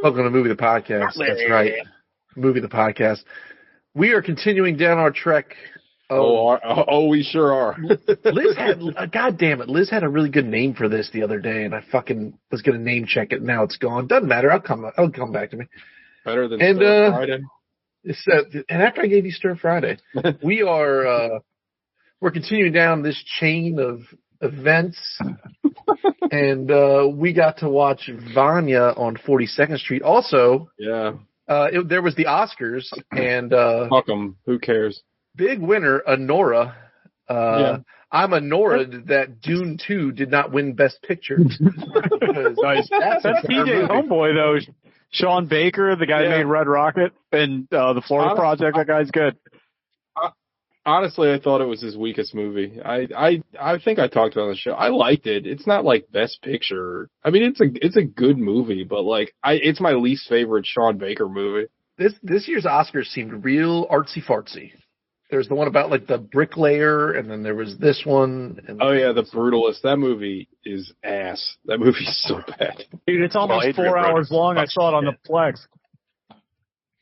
Welcome to Movie the Podcast. That's right. Movie the Podcast. We are continuing down our trek. We sure are. Liz had, God damn it, Liz had a really good name for this the other day, and I fucking was going to name check it. Now it's gone. Doesn't matter. It'll come back to me. Better than Stir Friday. And after I gave you Stir Friday, we're continuing down this chain of events, and we got to watch Vanya on 42nd Street. Also, there was the Oscars, and fuck them. Who cares? Big winner, Anora. I'm Anora that Dune 2 did not win Best Picture. Nice. That's TJ's homeboy, though. Sean Baker, the guy who made Red Rocket and the Florida Project. That guy's good. Honestly, I thought it was his weakest movie. I think I talked about it on the show. I liked it. It's not like Best Picture. I mean, it's a good movie, but it's my least favorite Sean Baker movie. This year's Oscars seemed real artsy fartsy. There's the one about the bricklayer, and then there was this one. And The Brutalist. That movie is ass. That movie's so bad. Dude, it's almost 4 hours long. I saw it on the Plex.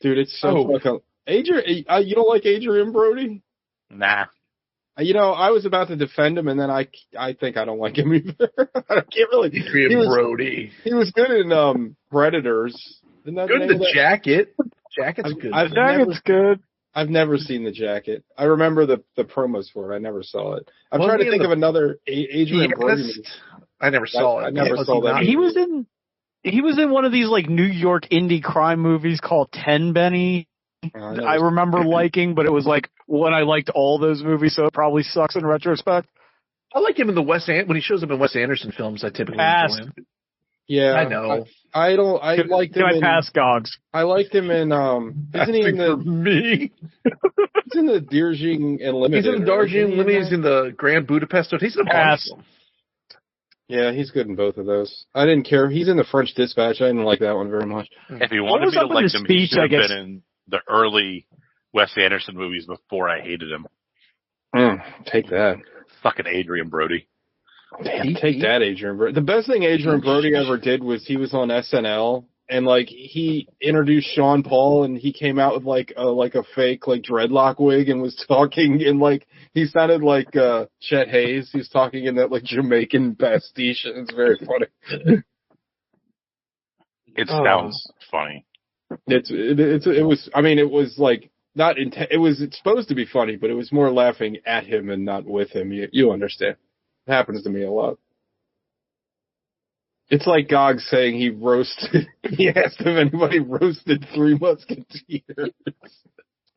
Dude, it's so fucking... Adrian, you don't like Adrian Brody? Nah. I was about to defend him, and then I think I don't like him either. I can't really... Adrian Brody. He was good in Predators. Good in The Jacket. Jacket's good. Jacket's good. I've never seen The Jacket. I remember the promos for it. I never saw it. I'm trying to think of another Adrian Brody movie. I never saw it. I never saw that. He was in one of these New York indie crime movies called Ten Benny. I remember liking, but it was when I liked all those movies, so it probably sucks in retrospect. I like him in when he shows up in Wes Anderson films. I typically enjoy him. Yeah, I know. I liked him in... pass Gogs? I liked him in, isn't he in the... me. He's in the Darjeeling Unlimited. He's in the Darjeeling Unlimited. He's in the Grand Budapest Hotel. He's in a pass. Yeah, he's good in both of those. I didn't care. He's in the French Dispatch. I didn't like that one very much. If he wanted me to like him, he should have been in the early Wes Anderson movies before I hated him. Take that. Fucking Adrian Brody. Damn, take that, Adrian Brody. The best thing Adrian Brody ever did was he was on SNL and he introduced Sean Paul and he came out with a fake dreadlock wig and was talking in he sounded like Chet Hayes. He was talking in that Jamaican pastiche and it's very funny. It sounds funny. It's supposed to be funny, but it was more laughing at him and not with him. You understand. It happens to me a lot. It's like Gog saying he asked if anybody roasted Three Musketeers.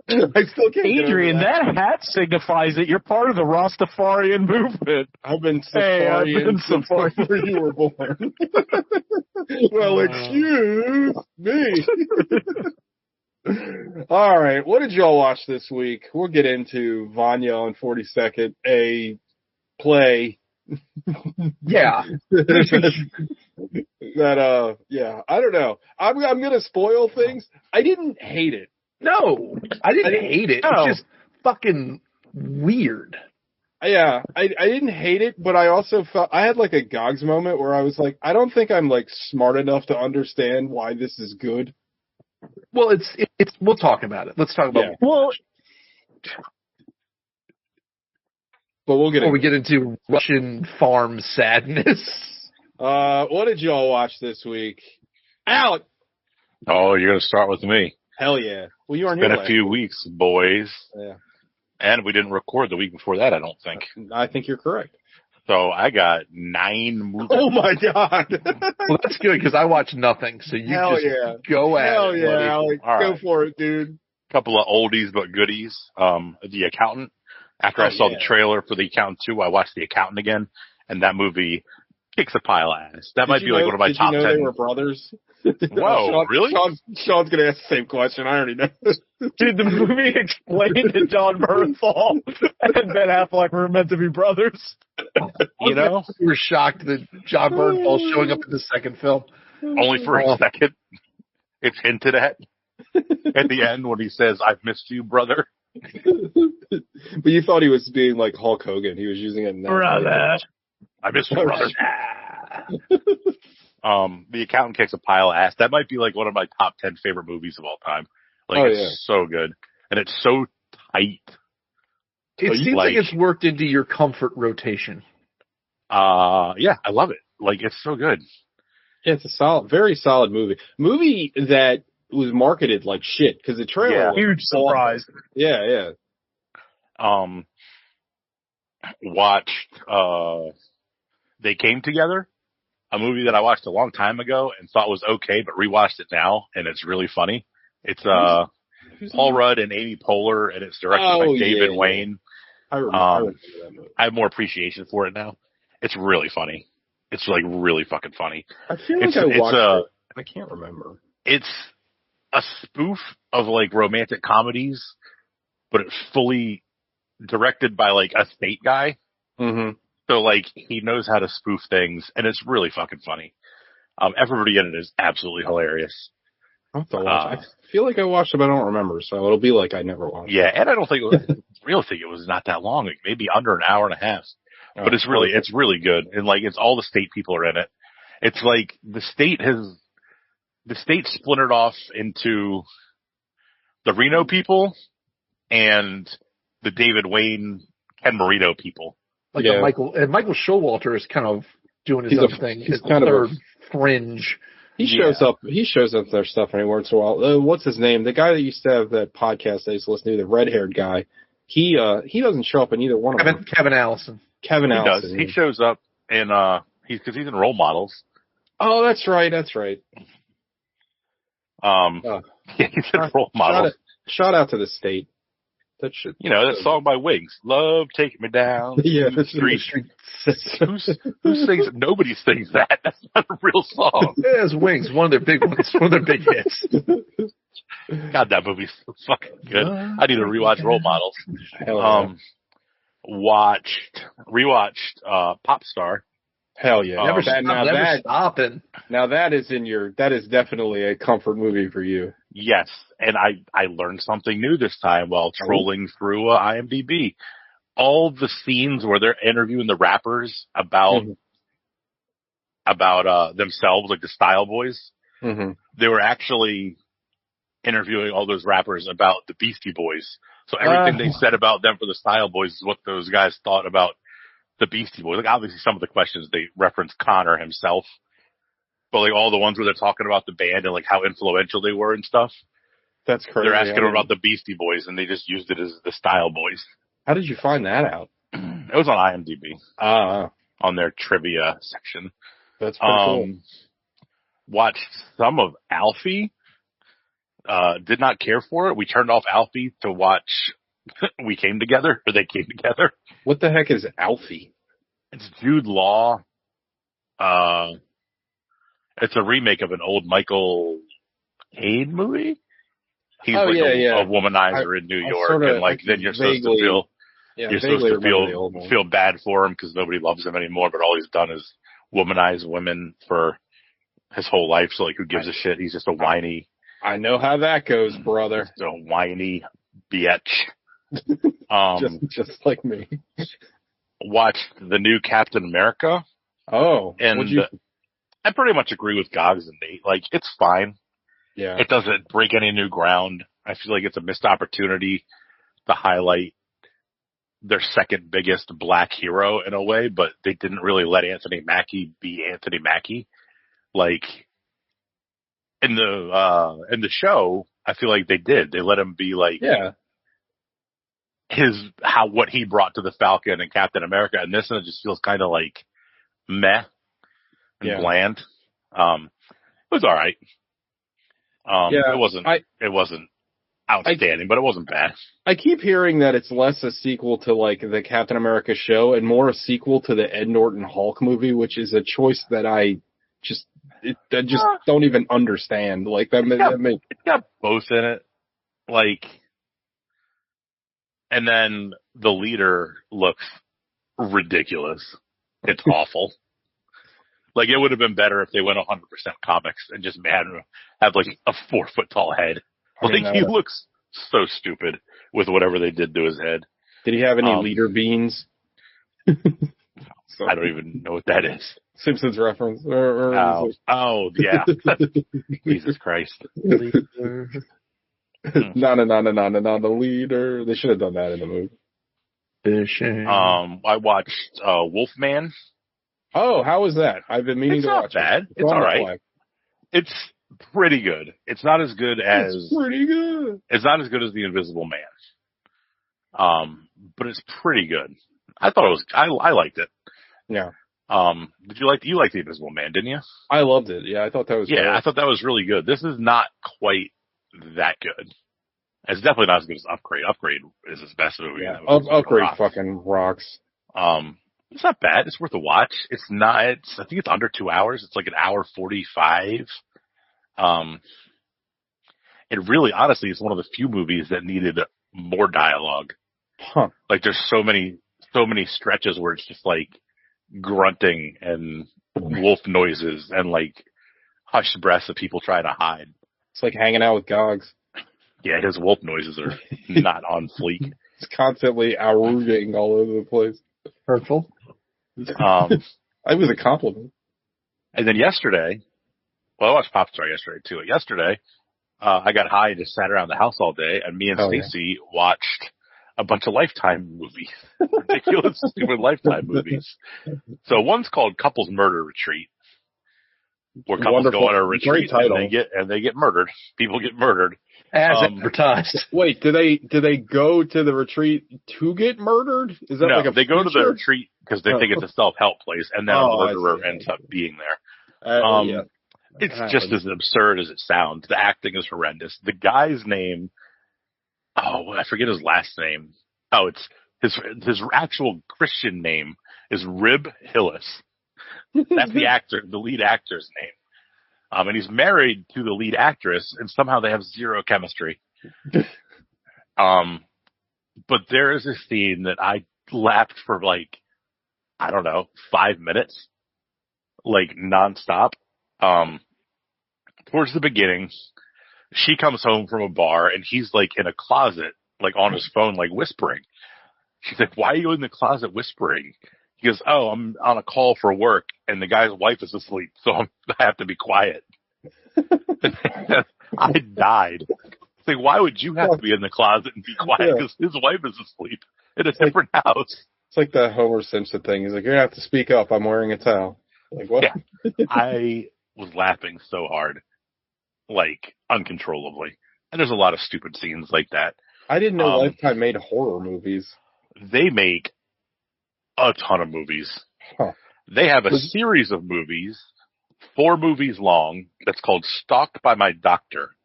I still can't Adrian, that hat signifies that you're part of the Rastafarian movement. I've been Safarian since before you were born. Well, excuse me. All right, what did y'all watch this week? We'll get into Vanya on 42nd, a play. Yeah. I don't know. I'm gonna spoil things. I didn't hate it. No, I didn't hate it. It's just fucking weird. Yeah, I didn't hate it, but I also felt I had a Gogs moment where I was like, I don't think I'm smart enough to understand why this is good. Well, it's. We'll talk about it. Let's talk about it. Well, but we'll get before we get into Russian farm sadness. What did y'all watch this week? Alec. Oh, you're gonna start with me. Hell yeah. Well, you aren't here. It's been a few weeks, boys. Yeah. And we didn't record the week before that, I don't think. I think you're correct. So I got 9 movies. Oh my God. Well, that's good because I watch nothing. So you go at it. Hell yeah, Alec. Go for it, dude. Couple of oldies but goodies. The Accountant. After I saw the trailer for The Accountant 2, I watched The Accountant again, and that movie kicks a pile of ass. That might be one of my top 10. Did you know they were brothers? Whoa, really? Sean's going to ask the same question. I already know. Dude, the movie explained that John Bernthal and Ben Affleck were meant to be brothers. You were shocked that John Bernthal showing up in the second film. Only for a second. It's hinted at the end when he says, "I've missed you, brother." But you thought he was being like Hulk Hogan. He was using it. Brother. I miss you, brother. The Accountant kicks a pile of ass. That might be like one of my top 10 favorite movies of all time. Like, it's so good. And it's so tight. It seems like it's worked into your comfort rotation. Yeah, I love it. Like, it's so good. Yeah, it's a very solid movie. Movie that was marketed like shit, because the trailer was huge surprise. Yeah. Watched, They Came Together, a movie that I watched a long time ago and thought was okay, but rewatched it now, and it's really funny. It's, Paul Rudd and Amy Poehler, and it's directed by David Wayne. I remember that movie. I have more appreciation for it now. It's really funny. It's like really fucking funny. I feel like I watched it. I can't remember. It's a spoof of like romantic comedies, but it's fully directed by like a state guy. Mm-hmm. So like he knows how to spoof things, and it's really fucking funny. Everybody in it is absolutely hilarious. I'll have to watch. I feel like I watched it, but I don't remember, so it'll be like I never watched. Yeah, and I don't think it was not that long, like maybe under an hour and a half. But it's really good, and like it's all the state people are in it. It's like the state splintered off into the Reno people and the David Wayne, Ken Marino people. Like Michael Showalter is kind of doing his own thing. He's kind of fringe. He shows up their stuff every once in a while. What's his name? The guy that used to have that podcast I used to listen to, the red-haired guy. He doesn't show up in either one of them. Kevin Allison. Kevin Allison. Does. He shows up in he's in Role Models. Oh, that's right. Yeah, he's in Role Models. Shout out to the state. That should, that song by Wings, "Love Taking Me Down." Yeah, the street. Who sings? Nobody sings that. That's not a real song. Yeah, it's Wings, one of their big ones, one of their big hits. God, that movie's so fucking good. I need to rewatch Role Models. Rewatched Pop Star. Hell yeah! Never stopping. Now that is definitely a comfort movie for you. Yes, and I learned something new this time while trolling through IMDb. All the scenes where they're interviewing the rappers about themselves, like the Style Boys, they were actually interviewing all those rappers about the Beastie Boys. So everything they said about them for the Style Boys is what those guys thought about the Beastie Boys. Like obviously some of the questions they reference Connor himself, but like all the ones where they're talking about the band and like how influential they were and stuff. That's crazy. They're asking about the Beastie Boys and they just used it as the Style Boys. How did you find that out? It was on IMDb. On their trivia section. That's pretty cool. Watched some of Alfie. Did not care for it. We turned off Alfie to watch They Came Together. What the heck is Alfie? It's Jude Law. It's a remake of an old Michael Caine movie. He's a womanizer in New York, and like then you're supposed to feel bad for him because nobody loves him anymore. But all he's done is womanize women for his whole life. So like, who gives a shit? He's just a whiny. I know how that goes, brother. Just a whiny bitch. Just like me. Watched the new Captain America. Oh, and I pretty much agree with Gogs and Nate. Like, it's fine. Yeah. It doesn't break any new ground. I feel like it's a missed opportunity to highlight their second biggest black hero in a way, but they didn't really let Anthony Mackie be Anthony Mackie. Like, in the show, I feel like they did. They let him be like, what he brought to the Falcon and Captain America. And this one just feels kind of like meh and bland. It was all right. It wasn't outstanding, but it wasn't bad. I keep hearing that it's less a sequel to like the Captain America show and more a sequel to the Ed Norton Hulk movie, which is a choice that I just don't even understand. Like it's got both in it. Like, and then the leader looks ridiculous. It's awful. Like, it would have been better if they went 100% comics and just have like a 4-foot tall head. Like, he looks so stupid with whatever they did to his head. Did he have any leader beans? I don't even know what that is. Simpsons reference. Yeah. Jesus Christ. Leader. The leader. They should have done that in the movie. Fishing. I watched Wolfman. Oh, how was that? I've been meaning It's to not watch bad. it. It's all right. It's pretty good. It's not as good as. It's pretty good. It's not as good as The Invisible Man. But it's pretty good. I thought it was. I liked it. Yeah. Did you like? You liked The Invisible Man, didn't you? I loved it. Yeah, I thought that was. Yeah, great. I thought that was really good. This is not quite that good. It's definitely not as good as Upgrade. Upgrade is his best movie. Yeah. Upgrade fucking rocks. It's not bad. It's worth a watch. It's not. I think it's under 2 hours. It's like an hour 45. It really, honestly, is one of the few movies that needed more dialogue. Huh. Like there's so many stretches where it's just like grunting and wolf noises and like hushed breaths of people trying to hide. It's like hanging out with Gogs. Yeah, his wolf noises are not on fleek. It's constantly outrooting all over the place. Hurtful. It was a compliment. And then yesterday, well, I watched Popstar yesterday too. Yesterday, I got high and just sat around the house all day, and me and Stacy watched a bunch of Lifetime movies. Ridiculous, stupid Lifetime movies. So one's called Couples Murder Retreat, where couples go on a retreat and they get murdered. People get murdered. As advertised. Wait, do they go to the retreat to get murdered? Is that no, like a they go to the feature? retreat because they think it's a self-help place, and then a murderer ends up being there. Yeah. It's just as absurd as it sounds. The acting is horrendous. The guy's name, I forget his last name. Oh, it's his actual Christian name is Rib Hillis. That's the lead actor's name. And he's married to the lead actress, and somehow they have zero chemistry. But there is a scene that I laughed for 5 minutes, like nonstop. Towards the beginning, she comes home from a bar, and he's like in a closet, like on his phone, like whispering. She's like, "Why are you in the closet whispering?" He goes, "Oh, I'm on a call for work, and the guy's wife is asleep, so I have to be quiet." I died. It's like, why would you have to be in the closet and be quiet? Because his wife is asleep in a different house. It's like the Homer Simpson thing. He's like, "You're going to have to speak up. I'm wearing a towel." Like, what? Yeah. I was laughing so hard, like uncontrollably. And there's a lot of stupid scenes like that. I didn't know Lifetime made horror movies. They make a ton of movies. Huh. They have a series of movies, 4 movies long, that's called Stalked by My Doctor.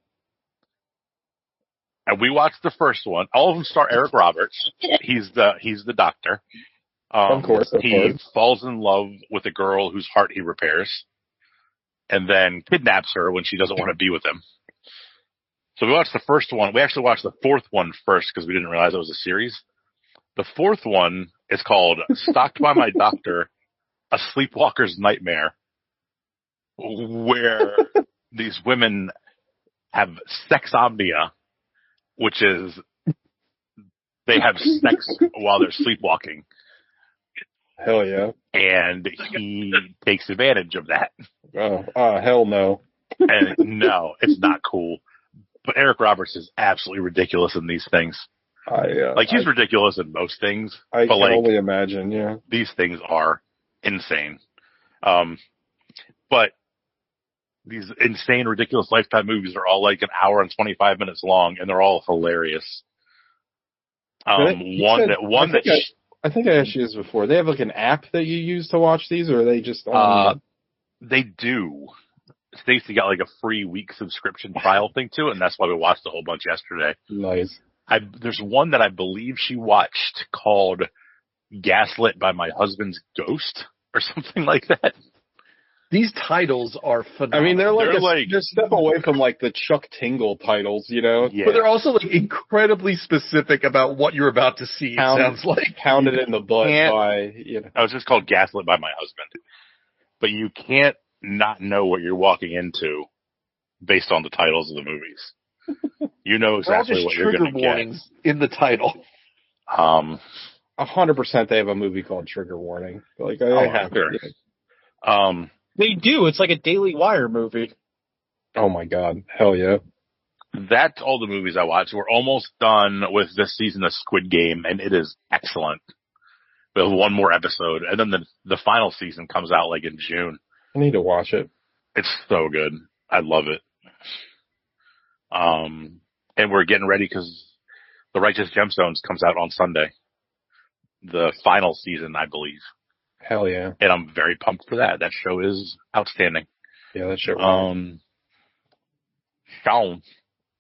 And we watched the first one. All of them star Eric Roberts. He's the doctor. Of course. He falls in love with a girl whose heart he repairs, and then kidnaps her when she doesn't want to be with him. So we watched the first one. We actually watched the 4th one first because we didn't realize it was a series. The 4th one is called Stalked by My Doctor, A Sleepwalker's Nightmare, where these women have sexomnia, which is they have sex while they're sleepwalking. Hell yeah. And he takes advantage of that. Oh, hell no. And no, it's not cool. But Eric Roberts is absolutely ridiculous in these things. He's ridiculous in most things. I can only imagine, yeah. These things are insane. But these insane, ridiculous Lifetime movies are all like an hour and 25 minutes long, and they're all hilarious. I think I asked you this before. They have like an app that you use to watch these, or are they just on? They do. Stacey got like a free week subscription trial thing to it, and that's why we watched a whole bunch yesterday. Nice. There's one that I believe she watched called Gaslit by My Husband's Ghost or something like that. These titles are phenomenal. I mean, they're a step away from like the Chuck Tingle titles, you know? Yeah. But they're also like incredibly specific about what you're about to see. It sounds like pounded in the butt by, you know. I was just called Gaslit by My Husband. But you can't not know what you're walking into based on the titles of the movies. You know exactly what you're going to get. Trigger warnings in the title. 100% they have a movie called Trigger Warning. Like, Sure. They do. It's like a Daily Wire movie. Oh my God. Hell yeah. That's all the movies I watch. We're almost done with this season of Squid Game, and it is excellent. We have one more episode, and then the final season comes out like in June. I need to watch it. It's so good. I love it. And we're getting ready because The Righteous Gemstones comes out on Sunday. The final season, I believe. Hell yeah. And I'm very pumped for that. That show is outstanding. Yeah, that shit. Sean.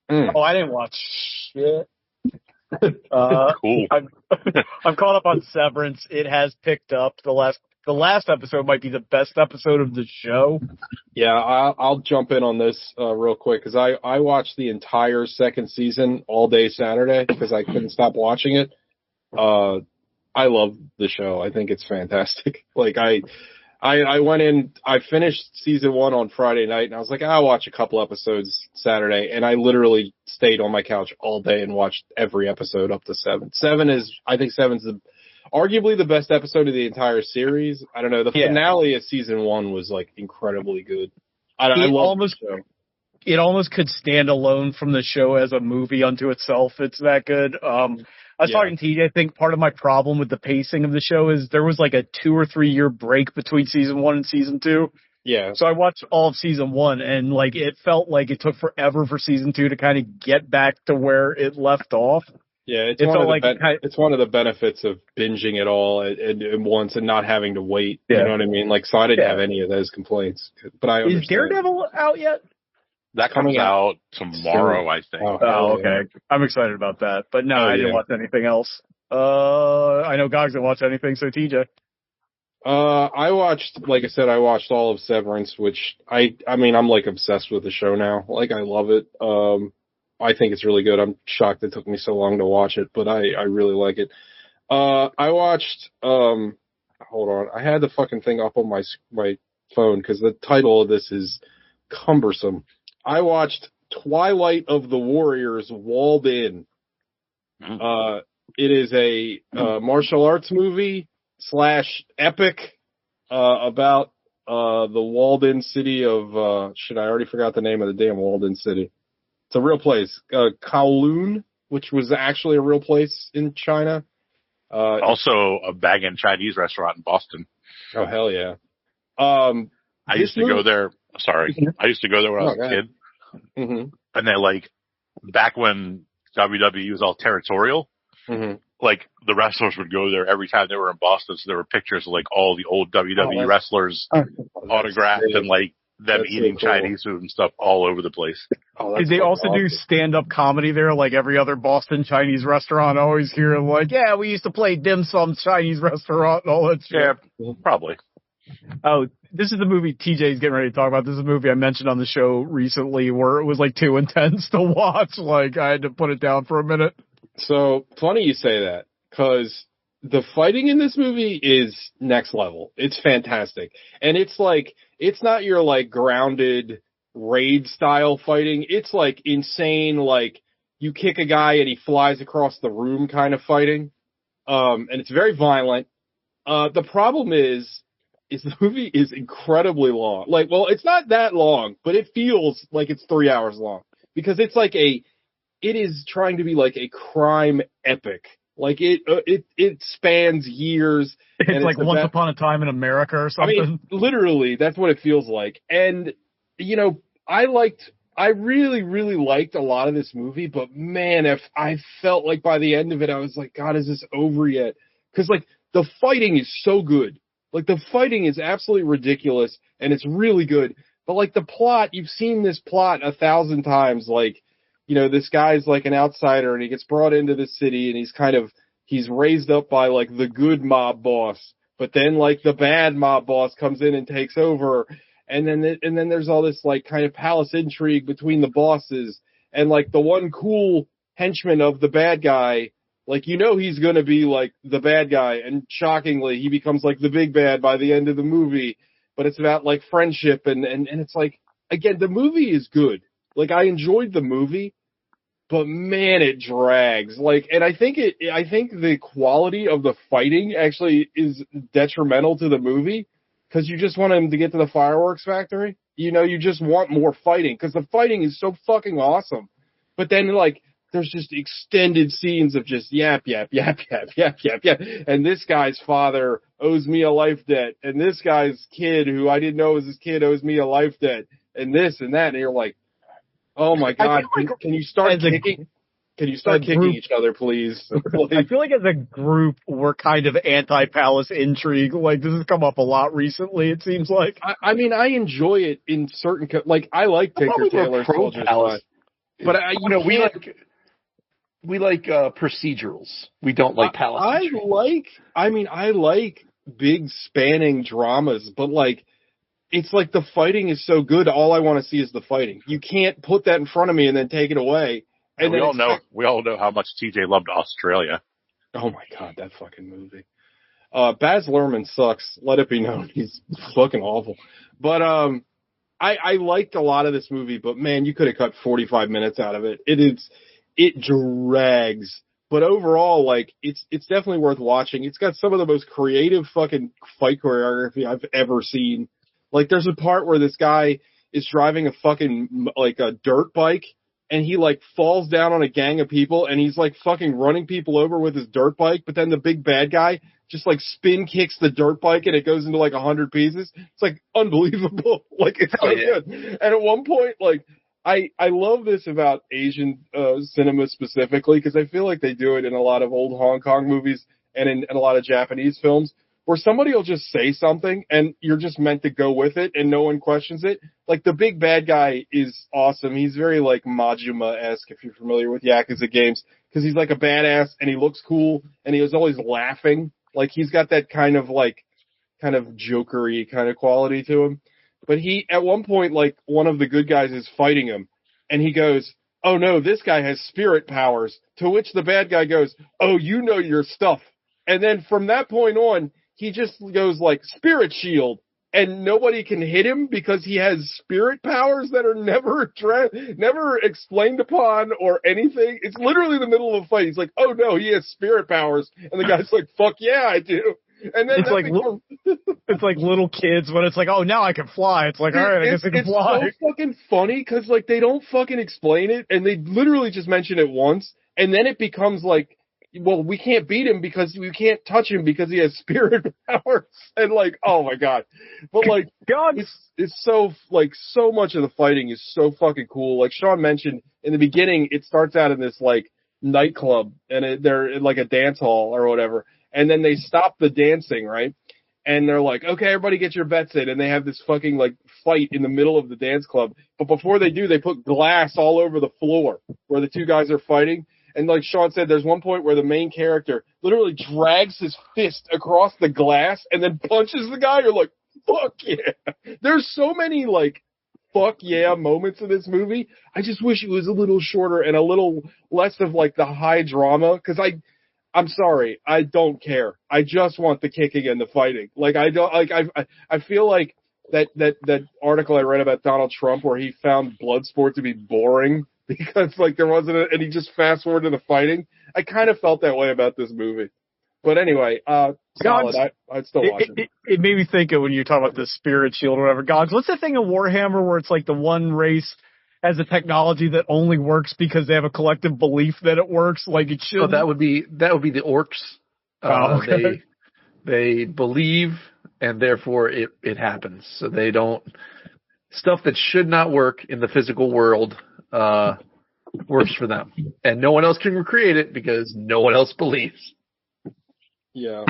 Oh, I didn't watch shit. Cool. I'm caught up on Severance. It has picked up. The last episode might be the best episode of the show. Yeah, I'll jump in on this real quick because I watched the entire second season all day Saturday because I couldn't stop watching it. I love the show. I think it's fantastic. Like I went in, I finished season 1 on Friday night, and I was like, I'll watch a couple episodes Saturday, and I literally stayed on my couch all day and watched every episode up to 7. I think 7's arguably the best episode of the entire series. I don't know. The finale of season 1 was like incredibly good. I love the show. It almost could stand alone from the show as a movie unto itself. It's that good. I was talking to you. I think part of my problem with the pacing of the show is there was like a 2 or 3 year break between season 1 and season 2. Yeah. So I watched all of season 1, and like it felt like it took forever for season 2 to kind of get back to where it left off. Yeah, it's one of the benefits of binging it all at once and not having to wait. You know what I mean? Like, so I didn't have any of those complaints. But I understand. Is Daredevil out yet? That comes out tomorrow, I think. Oh, okay. I'm excited about that. But no, I didn't watch anything else. I know Gogs didn't watch anything, so TJ. I watched all of Severance, which I mean, I'm like obsessed with the show now. Like, I love it. I think it's really good. I'm shocked it took me so long to watch it, but I really like it. I watched, hold on. I had the fucking thing up on my phone because the title of this is cumbersome. I watched Twilight of the Warriors Walled In. It is a martial arts movie / epic about the walled in city of I already forgot the name of the damn walled in city. It's a real place. Kowloon, which was actually a real place in China. Also a bag-in Chinese restaurant in Boston. Oh, hell yeah. I used to go there. Sorry. I used to go there when I was a kid. Mm-hmm. And then, like, back when WWE was all territorial, like, the wrestlers would go there every time they were in Boston. So there were pictures of, like, all the old WWE wrestlers autographed and, like, them eating Chinese food and stuff all over the place. Did they also do stand-up comedy there, like every other Boston Chinese restaurant? I always hear like, yeah, we used to play dim sum Chinese restaurant and all that shit. Yeah, probably. Oh, this is the movie TJ's getting ready to talk about. This is a movie I mentioned on the show recently where it was like too intense to watch. Like I had to put it down for a minute. So funny you say that because the fighting in this movie is next level. It's fantastic. And it's like, it's not your like grounded raid style fighting. It's like insane, like you kick a guy and he flies across the room kind of fighting. And it's very violent. The problem is the movie is incredibly long. Like, well, it's not that long, but it feels like it's 3 hours long because it's like it is trying to be like a crime epic. Like it spans years. It's like Once Upon a Time in America or something. I mean, literally, that's what it feels like. And, you know, I really, really liked a lot of this movie, but man, if I felt like by the end of it, I was like, God, is this over yet? Cause like the fighting is so good. Like the fighting is absolutely ridiculous and it's really good. But like the plot, you've seen this plot 1,000 times. Like, you know, this guy's like an outsider and he gets brought into the city and he's raised up by like the good mob boss, but then like the bad mob boss comes in and takes over. And then there's all this like kind of palace intrigue between the bosses and like the one cool henchman of the bad guy. Like, you know, he's going to be like the bad guy. And shockingly, he becomes like the big bad by the end of the movie, but it's about like friendship. And it's like, again, the movie is good. Like I enjoyed the movie, but man, it drags. Like, and I think the quality of the fighting actually is detrimental to the movie because you just want him to get to the fireworks factory. You know, you just want more fighting because the fighting is so fucking awesome. But then, like, there's just extended scenes of just yap, yap, yap, yap, yap, yap, yap. And this guy's father owes me a life debt. And this guy's kid, who I didn't know was his kid, owes me a life debt. And this and that. And you're like, oh my God, can you start kicking? Can you start kicking each other, please? I feel like as a group, we're kind of anti-palace intrigue. Like, this has come up a lot recently, it seems like. I mean, I enjoy it in certain, like, I like Tinker Tailor Soldier Spy. But we like procedurals. We don't like palace. I like big spanning dramas, but like, it's like the fighting is so good. All I want to see is the fighting. You can't put that in front of me and then take it away. And we all know how much TJ loved Australia. Oh my God, that fucking movie. Baz Luhrmann sucks. Let it be known. He's fucking awful. But, I liked a lot of this movie, but man, you could have cut 45 minutes out of it. It drags. But overall, like, it's definitely worth watching. It's got some of the most creative fucking fight choreography I've ever seen. Like, there's a part where this guy is driving a fucking, like, a dirt bike, and he, like, falls down on a gang of people, and he's, like, fucking running people over with his dirt bike, but then the big bad guy just, like, spin kicks the dirt bike, and it goes into, like, 100 pieces. It's, like, unbelievable. Like, it's so good. And at one point, like, I love this about Asian cinema specifically, because I feel like they do it in a lot of old Hong Kong movies and in a lot of Japanese films, where somebody will just say something and you're just meant to go with it and no one questions it. Like, the big bad guy is awesome. He's very, like, Majima-esque, if you're familiar with Yakuza games, because he's, like, a badass and he looks cool and he was always laughing. Like, he's got that kind of jokery kind of quality to him. But he, at one point, like, one of the good guys is fighting him and he goes, oh no, this guy has spirit powers. To which the bad guy goes, oh, you know your stuff. And then from that point on, he just goes like spirit shield, and nobody can hit him because he has spirit powers that are never explained upon or anything. It's literally the middle of a fight. He's like, oh no, he has spirit powers. And the guy's like, fuck yeah, I do. And then it's like little kids when it's like, oh, now I can fly. It's like, all right, I guess I can fly. It's so fucking funny because, like, they don't fucking explain it, and they literally just mention it once, and then it becomes like, well, we can't beat him because we can't touch him because he has spirit powers. And, like, oh my God. But, like, God, it's so, like, so much of the fighting is so fucking cool. Like Sean mentioned in the beginning, it starts out in this, like, nightclub, and they're in, like, a dance hall or whatever. And then they stop the dancing, right? And they're like, okay, everybody get your bets in. And they have this fucking, like, fight in the middle of the dance club. But before they do, they put glass all over the floor where the two guys are fighting. And like Sean said, there's one point where the main character literally drags his fist across the glass and then punches the guy. You're like, fuck yeah. There's so many, like, fuck yeah moments in this movie. I just wish it was a little shorter and a little less of, like, the high drama. Cause I'm sorry, I don't care. I just want the kicking and the fighting. Like, I don't, like, I feel like that article I read about Donald Trump where he found Bloodsport to be boring because, like, there wasn't and he just fast forwarded the fighting. I kind of felt that way about this movie. But anyway, solid. I'd still watch it. It made me think of when you're talking about the spirit shield or whatever. Gogs, what's the thing in Warhammer where it's like the one race has a technology that only works because they have a collective belief that it works like it should? Oh, that would be the orcs. Okay. They believe, and therefore it happens. So they don't, stuff that should not work in the physical world works for them, and no one else can recreate it because no one else believes. Yeah,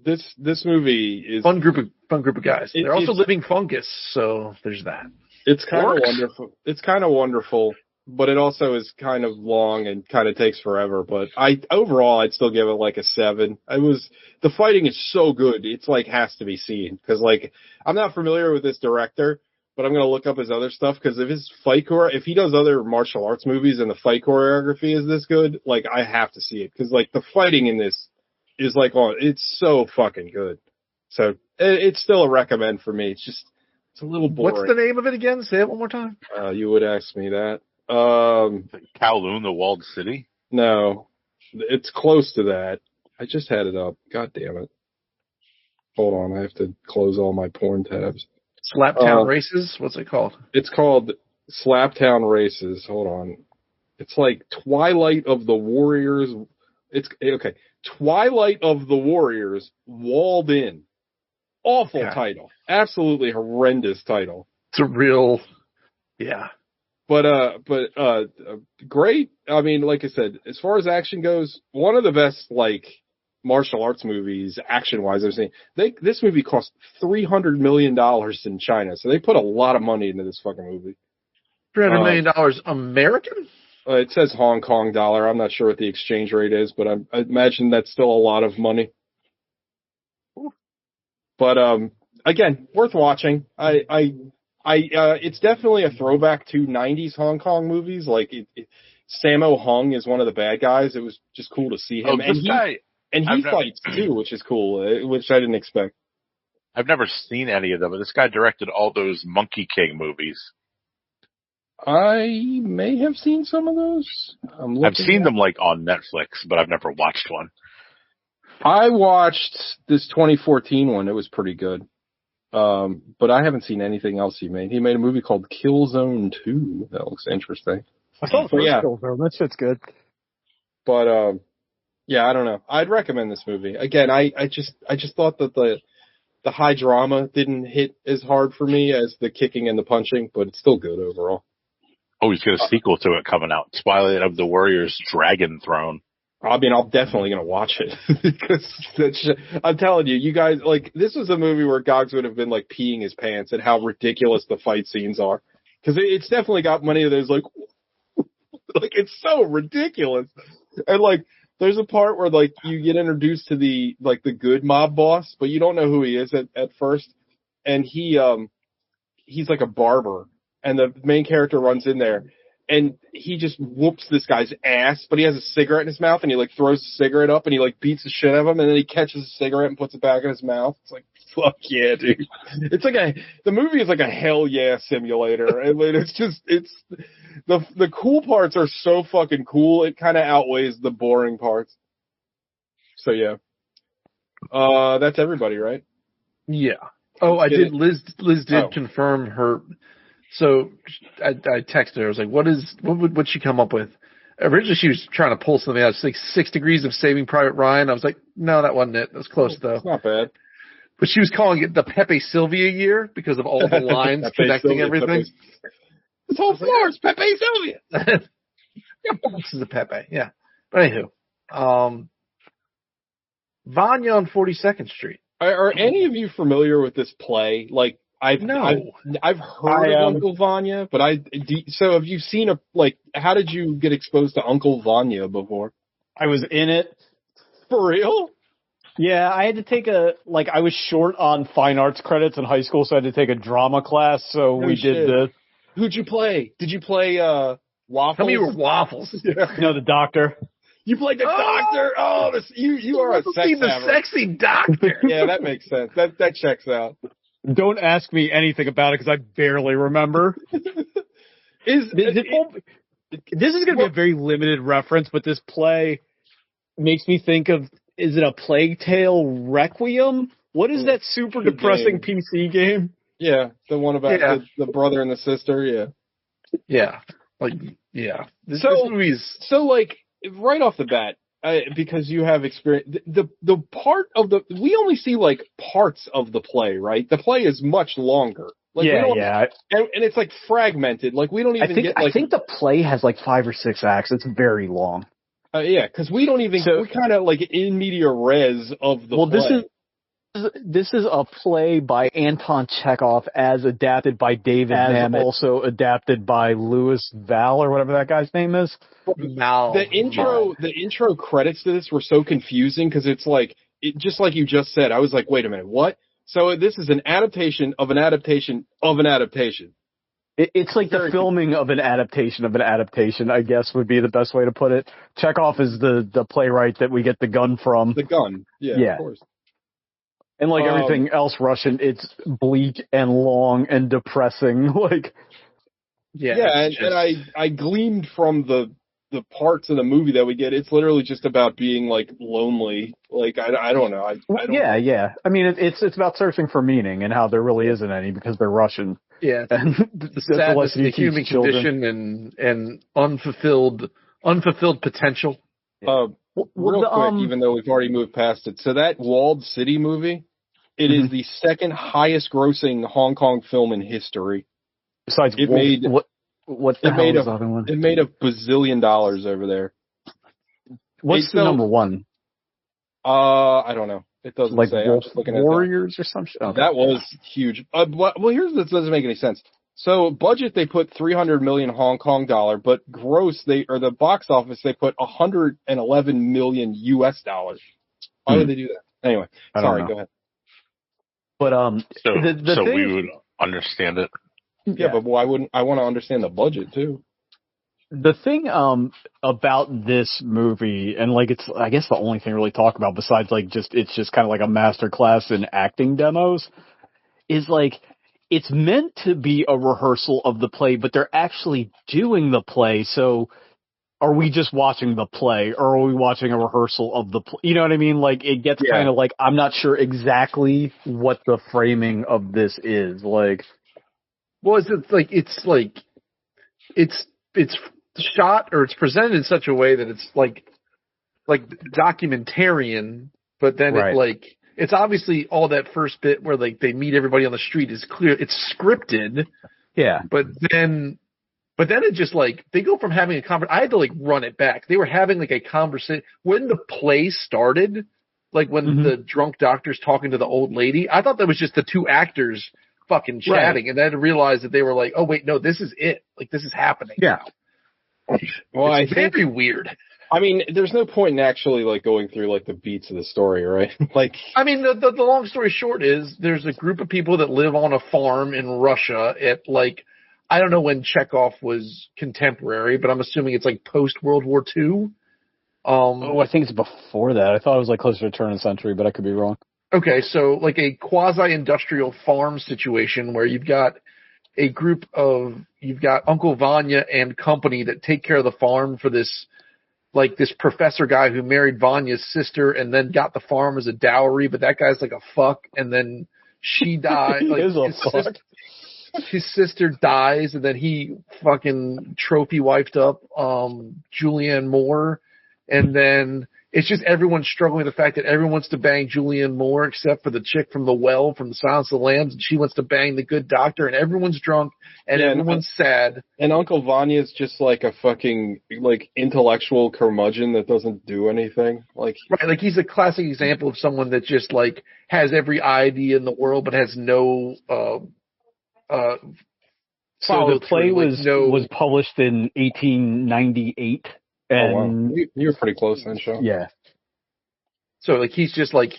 this movie is fun group of guys. They're also living fungus, so there's that. It's kind of wonderful. It's kind of wonderful, but it also is kind of long and kind of takes forever. But overall, I'd still give it like a 7. The fighting is so good. It's like has to be seen because, like, I'm not familiar with this director, but I'm going to look up his other stuff because if he does other martial arts movies and the fight choreography is this good, like, I have to see it because, like, the fighting in this is like, it's so fucking good. So it's still a recommend for me. It's a little boring. What's the name of it again? Say it one more time. You would ask me that. Kowloon, the walled city? No. It's close to that. I just had it up. God damn it. Hold on, I have to close all my porn tabs. Slaptown Races? What's it called? It's called Slaptown Races. Hold on. It's like Twilight of the Warriors. It's okay. Twilight of the Warriors Walled In. Awful title. Absolutely horrendous title. It's a real, yeah. But great. I mean, like I said, as far as action goes, one of the best, like, martial arts movies, action-wise, I've seen. This movie cost $300 million in China, so they put a lot of money into this fucking movie. $300 million American? It says Hong Kong dollar. I'm not sure what the exchange rate is, but I imagine that's still a lot of money. But again, worth watching. It's definitely a throwback to 90s Hong Kong movies. Like, Sammo Hung is one of the bad guys. It was just cool to see him. And he fights too, which is cool, which I didn't expect. I've never seen any of them, but this guy directed all those Monkey King movies. I may have seen some of those. I've seen them like on Netflix, but I've never watched one. I watched this 2014 one. It was pretty good. But I haven't seen anything else he made. He made a movie called Killzone 2. That looks interesting. I saw the first Killzone. That shit's good. But, yeah, I don't know. I'd recommend this movie. Again, I just thought that the high drama didn't hit as hard for me as the kicking and the punching, but it's still good overall. Oh, he's got a sequel to it coming out. Twilight of the Warriors Dragon Throne. I mean, I'm definitely going to watch it because I'm telling you, you guys, like, this was a movie where Gogs would have been, like, peeing his pants at how ridiculous the fight scenes are. Because it's definitely got many of those, like, it's so ridiculous. And, like, there's a part where, like, you get introduced to the good mob boss, but you don't know who he is at first. And he's like a barber. And the main character runs in there, and he just whoops this guy's ass, but he has a cigarette in his mouth, and he, like, throws the cigarette up, and he, like, beats the shit out of him, and then he catches a cigarette and puts it back in his mouth. It's like, fuck yeah, dude. It's like the movie is like a hell yeah simulator. I mean, the cool parts are so fucking cool, it kind of outweighs the boring parts. So, yeah. That's everybody, right? Yeah. Oh, I did. Liz did confirm her. So I texted her. I was like, what'd she come up with? Originally, she was trying to pull something out. It's like 6 Degrees of Saving Private Ryan. I was like, no, that wasn't it. That was close, though. It's not bad. But she was calling it the Pepe Sylvia year because of all the lines connecting everything. This whole floor is Pepe Sylvia. This is a Pepe, yeah. But anywho, Vanya on 42nd Street. Are any of you familiar with this play? Like, I've heard of Uncle Vanya, but so have you seen how did you get exposed to Uncle Vanya before? I was in it. For real? Yeah, I had to take I was short on fine arts credits in high school, so I had to take a drama class, so we did the... Who'd you play? Did you play, Waffles? Tell me you were Waffles. Yeah. No, the doctor. You played the doctor? Oh, you are a sex the sexy doctor. Yeah, that makes sense. That checks out. Don't ask me anything about it because I barely remember. This is going to be a very limited reference, but this play makes me think of, is it a Plague Tale Requiem? What is that super depressing PC game? Yeah, the one about the brother and the sister, yeah. Yeah. This movie is... So, right off the bat, because you have experience, the part of we only see, parts of the play, right? The play is much longer. And it's, fragmented. We don't even I think the play has, 5 or 6 acts. It's very long. Yeah, because we don't even... we're kind of, in media res of the play. This is a play by Anton Chekhov as adapted by David Mamet, also adapted by Louis Val or whatever that guy's name is. The intro credits to this were so confusing because it's just like you just said. I was like, wait a minute, what? So this is an adaptation of an adaptation of an adaptation. It's like the filming of an adaptation of an adaptation, I guess would be the best way to put it. Chekhov is the playwright that we get the gun from. The gun, yeah. Of course. And everything else Russian, it's bleak and long and depressing. and I gleaned from the parts of the movie that we get, it's literally just about being like lonely. Like I don't know. I don't know. I mean, it's about searching for meaning and how there really isn't any because they're Russian. Yeah, and the sadness of the human condition and unfulfilled potential. Real quick, even though we've already moved past it, so that Walled City movie, it is the second highest grossing Hong Kong film in history. Besides, it made $1 bazillion over there. What's the number one? I don't know. It doesn't say. I'm just looking at Warriors or something. Okay. That was huge. Well, here's this doesn't make any sense. So budget they put 300 million Hong Kong dollar, but gross the box office they put 111 million US dollars. Why would they do that? Anyway, sorry, go ahead. But so thing, we would understand it. Yeah, but why wouldn't I want to understand the budget too? The thing about this movie, and like it's I guess the only thing to really talk about besides like it's just kind of like a master class in acting demos, is like it's meant to be a rehearsal of the play, but they're actually doing the play. So are we just watching the play, or are we watching a rehearsal of the play? You know what I mean? Like it gets kind of like I'm not sure exactly what the framing of this is. Like, well, it's shot or it's presented in such a way that it's like documentarian, but then it's obviously all that first bit where like they meet everybody on the street is clear. It's scripted. Yeah. But then it just like they go from having a conversation. I had to like run it back. They were having like a conversation when the play started, like when the drunk doctor's talking to the old lady. I thought that was just the two actors fucking chatting, and then I had to realize that they were like, oh wait, no, this is it. Like this is happening. Yeah. Well, it's very weird. I mean, there's no point in actually like going through like the beats of the story, right? Like, I mean, the long story short is there's a group of people that live on a farm in Russia at like, I don't know when Chekhov was contemporary, but I'm assuming it's like post World War II. I think it's before that. I thought it was like closer to turn of the century, but I could be wrong. Okay, so like a quasi-industrial farm situation where you've got Uncle Vanya and company that take care of the farm for this professor guy who married Vanya's sister and then got the farm as a dowry, but that guy's like a fuck, and then she died. His sister dies, and then he fucking trophy wifed up Julianne Moore, and then it's just everyone struggling with the fact that everyone wants to bang Julianne Moore except for the chick from The Well from The Silence of the Lambs, and she wants to bang the good doctor, and everyone's drunk, and everyone's sad. And Uncle Vanya's just like a fucking like intellectual curmudgeon that doesn't do anything. Like he's a classic example of someone that just like has every idea in the world but has no so the play was published in 1898. And you're pretty close then, Sean. Yeah. So like he's just like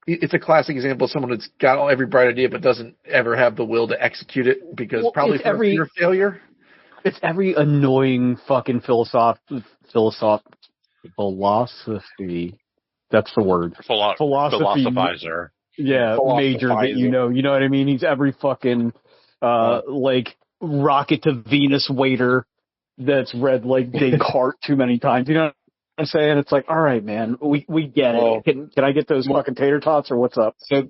it's a classic example of someone that's got every bright idea but doesn't ever have the will to execute it because probably for fear of failure. It's every annoying fucking philosophy. That's the word. Philosophizer. Yeah, major that you know what I mean? He's every fucking like rocket to Venus waiter that's read like Descartes too many times. You know what I'm saying? It's like, all right, man, we get it. Can I get those fucking tater tots or what's up? So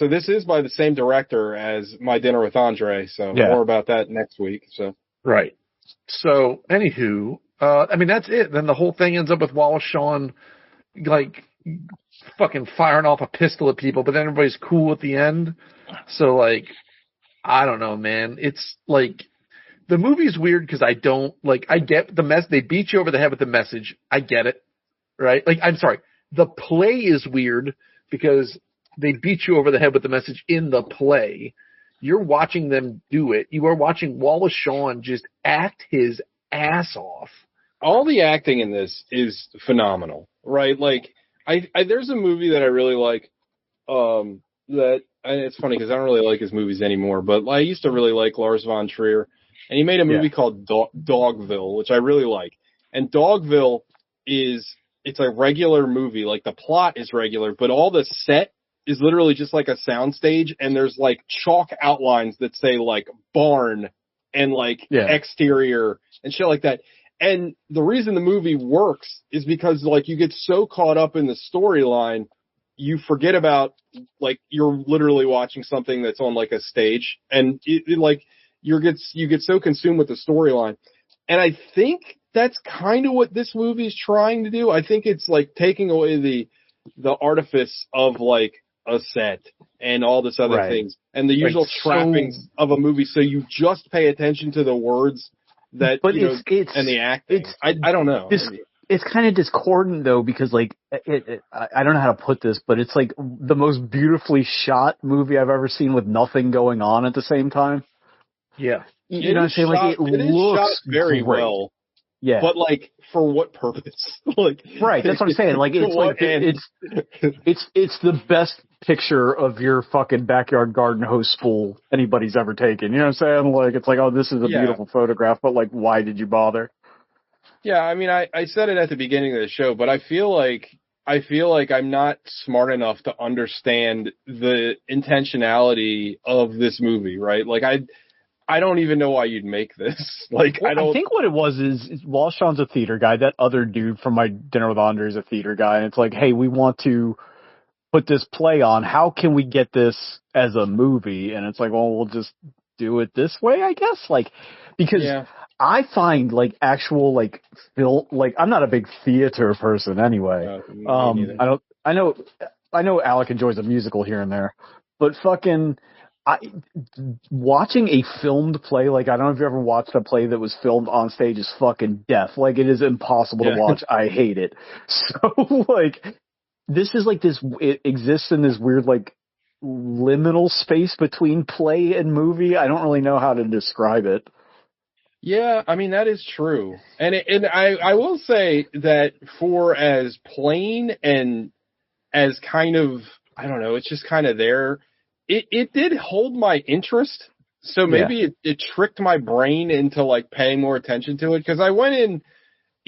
this is by the same director as My Dinner with Andre. So more about that next week. So right. So anywho, I mean that's it. Then the whole thing ends up with Wallace Shawn like fucking firing off a pistol at people, but then everybody's cool at the end. So like, I don't know, man. It's like. The movie's weird because I get the mess. They beat you over the head with the message. I get it, right? Like, I'm sorry. The play is weird because they beat you over the head with the message in the play. You're watching them do it. You are watching Wallace Shawn just act his ass off. All the acting in this is phenomenal, right? Like, there's a movie that I really like, and it's funny because I don't really like his movies anymore, but I used to really like Lars von Trier. And he made a movie called Dogville, which I really like. And Dogville it's a regular movie. Like the plot is regular, but all the set is literally just like a soundstage. And there's like chalk outlines that say like barn and like Yeah. exterior and shit like that. And the reason the movie works is because like you get so caught up in the storyline, you forget about like you're literally watching something that's on like a stage, and you get so consumed with the storyline. And I think that's kind of what this movie's trying to do. I think it's like taking away the artifice of like a set and all this other things and the usual trappings of a movie. So you just pay attention to the words that, and the acting. I don't know. It's kind of discordant though, because like I don't know how to put this, but it's like the most beautifully shot movie I've ever seen with nothing going on at the same time. Yeah. You know what I'm saying? Like it looks very great. well. Yeah. But like for what purpose? Like right, that's what I'm saying. Like it's like it's the best picture of your fucking backyard garden hose spool anybody's ever taken. You know what I'm saying? Like it's like, oh, this is a beautiful photograph, but like why did you bother? Yeah, I mean I said it at the beginning of the show, but I feel like I'm not smart enough to understand the intentionality of this movie, right? Like I don't even know why you'd make this. Like, I think what it was is Walshawn's a theater guy. That other dude from My Dinner with Andre is a theater guy. And it's like, hey, we want to put this play on. How can we get this as a movie? And it's like, well, we'll just do it this way, I guess. Like, because I find like actual like film, like I'm not a big theater person anyway. I know Alec enjoys a musical here and there, but fucking, watching a filmed play, like I don't know if you ever watched a play that was filmed on stage, is fucking death. Like it is impossible to watch. I hate it. So like this is like this, it exists in this weird like liminal space between play and movie. I don't really know how to describe it. Yeah, I mean that is true. And I will say that for as plain and as kind of, I don't know, it's just kind of there. It did hold my interest, so maybe it tricked my brain into like paying more attention to it, because I went in,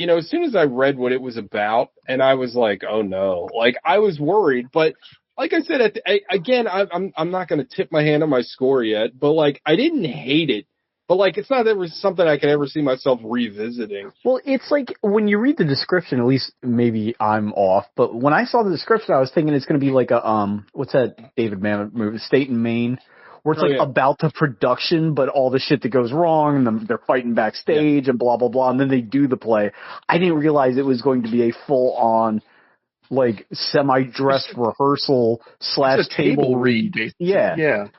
as soon as I read what it was about, and I was like, oh no, like I was worried, but like I said, I'm not going to tip my hand on my score yet, but like I didn't hate it, but like it's not ever something I could ever see myself revisiting. Well, it's like when you read the description, at least maybe I'm off, but when I saw the description, I was thinking it's going to be like a what's that David Mamet movie, State and Maine, where it's about the production, but all the shit that goes wrong, and they're fighting backstage and blah blah blah, and then they do the play. I didn't realize it was going to be a full on like semi-dress rehearsal / table read. Basically. Yeah.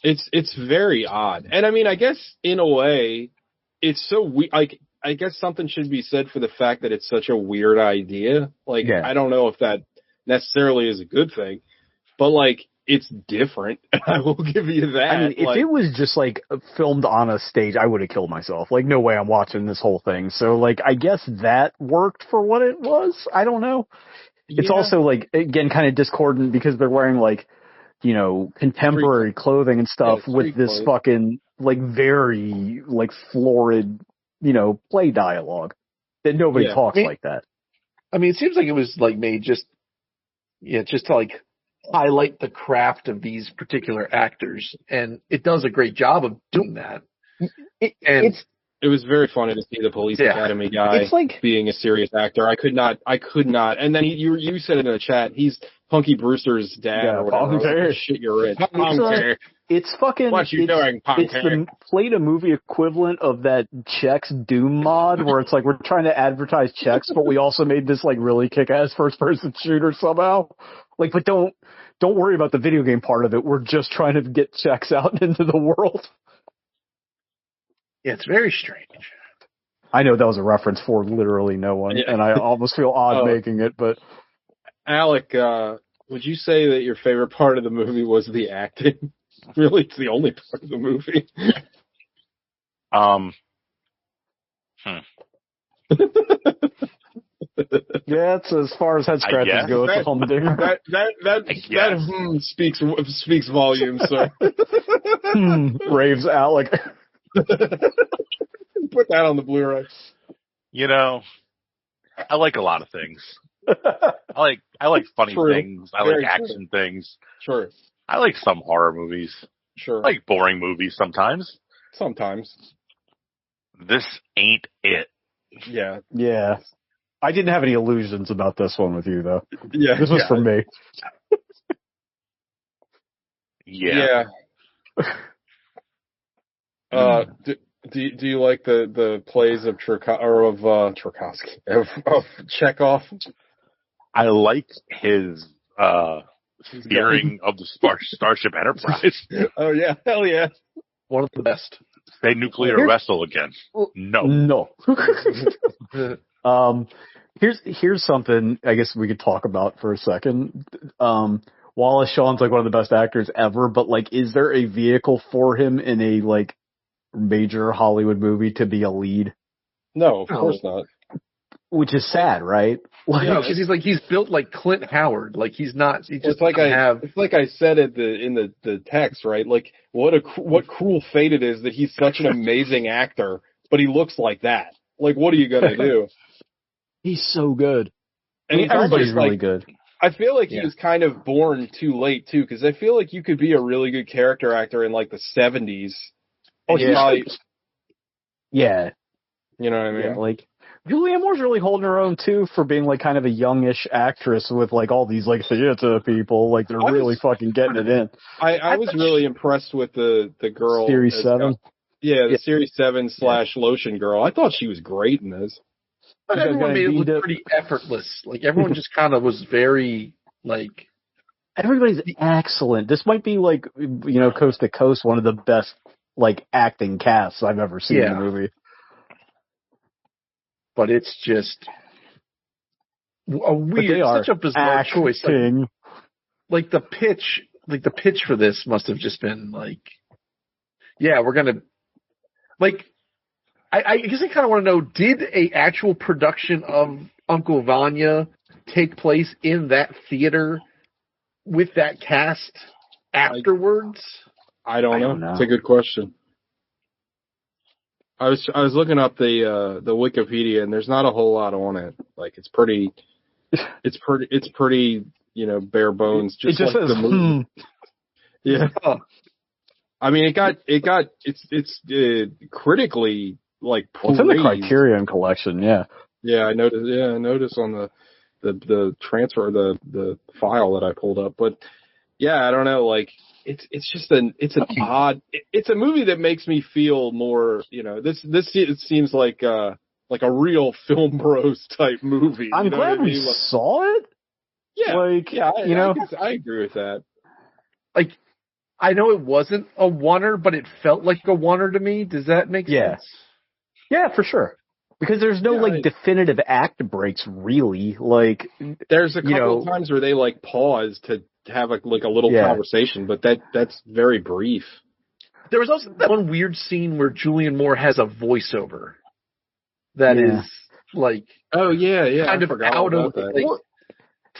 It's very odd. And I mean, I guess in a way, it's so like, I guess something should be said for the fact that it's such a weird idea. Like, I don't know if that necessarily is a good thing, but like, it's different. I will give you that. I mean, if it was just like filmed on a stage, I would have killed myself. Like, no way I'm watching this whole thing. So like, I guess that worked for what it was. I don't know. It's also like, again, kind of discordant because they're wearing like, contemporary clothing and stuff with this fucking, like, very, like, florid, play dialogue that nobody talks like that. I mean, it seems like it was, like, made just to, like, highlight the craft of these particular actors. And it does a great job of doing that. It was very funny to see the Police Academy guy being a serious actor. I could not. And then you said it in the chat, he's Punky Brewster's dad or whatever. Shit, you're in. It's fucking. What you doing, Punky? It's the played a movie equivalent of that Chex Doom mod, where it's like we're trying to advertise Chex, but we also made this like really kick-ass first-person shooter somehow. Like, but don't worry about the video game part of it. We're just trying to get Chex out into the world. Yeah, it's very strange. I know that was a reference for literally no one, and I almost feel odd making it, but... Alec, would you say that your favorite part of the movie was the acting? Really, it's the only part of the movie. Yeah, it's as far as head scratches go. It's a humdinger. That speaks volumes, sir. Raves Alec. Put that on the Blu-ray. I like a lot of things. I like funny things. I like action things. Sure. I like some horror movies. Sure. I like boring movies sometimes. Sometimes. This ain't it. Yeah. Yeah. I didn't have any illusions about this one with you, though. Yeah. This was for me. Yeah. Do you like the plays of Tchaikovsky of Chekhov? I like his steering of the Starship Enterprise. Oh yeah, hell yeah! One of the best. Say nuclear vessel again. No. Here's something I guess we could talk about for a second. Wallace Shawn's like one of the best actors ever, but like, is there a vehicle for him in a like major Hollywood movie to be a lead? No, of course not. Which is sad, right? Like, because he's built like Clint Howard. Like he's not. It's like I said in the text, right? Like what cruel fate it is that he's such an amazing actor, but he looks like that. Like what are you gonna do? He's so good. And everybody's really good. I feel like he was kind of born too late too, because I feel like you could be a really good character actor in like the 70s. Oh, yeah. You know what I mean? Yeah, like Julianne Moore's really holding her own too for being like kind of a youngish actress with like all these like theater people. Like they're really fucking getting it in. I was really impressed with the girl. Series 7. The Series 7 / Lotion girl. I thought she was great in this. But everyone made it look pretty effortless. Like everyone just kind of was very like. Everybody's excellent. This might be like, coast to coast, one of the best like acting casts I've ever seen in a movie. But it's just a weird, such a bizarre choice. Like the pitch for this must have just been like, we're gonna like. I guess I kind of want to know: did a actual production of Uncle Vanya take place in that theater with that cast afterwards? I don't know. It's a good question. I was looking up the Wikipedia, and there's not a whole lot on it. Like it's pretty bare bones. Just like says, the movie. Yeah. I mean, it's critically like it's in the Criterion Collection. Yeah. Yeah, I noticed. Yeah, I noticed on the transfer the file that I pulled up, but yeah, I don't know. Like it's a movie that makes me feel more. This it seems like a real Film Bros type movie. I'm glad we saw it. Yeah, I agree with that. Like, I know it wasn't a oneer, but it felt like a oneer to me. Does that make sense? Yeah, for sure. Because there's no definitive act breaks, really. Like, there's a couple of times where they like pause to have a little conversation, but that's very brief. There was also that one weird scene where Julianne Moore has a voiceover that is like, kind of out of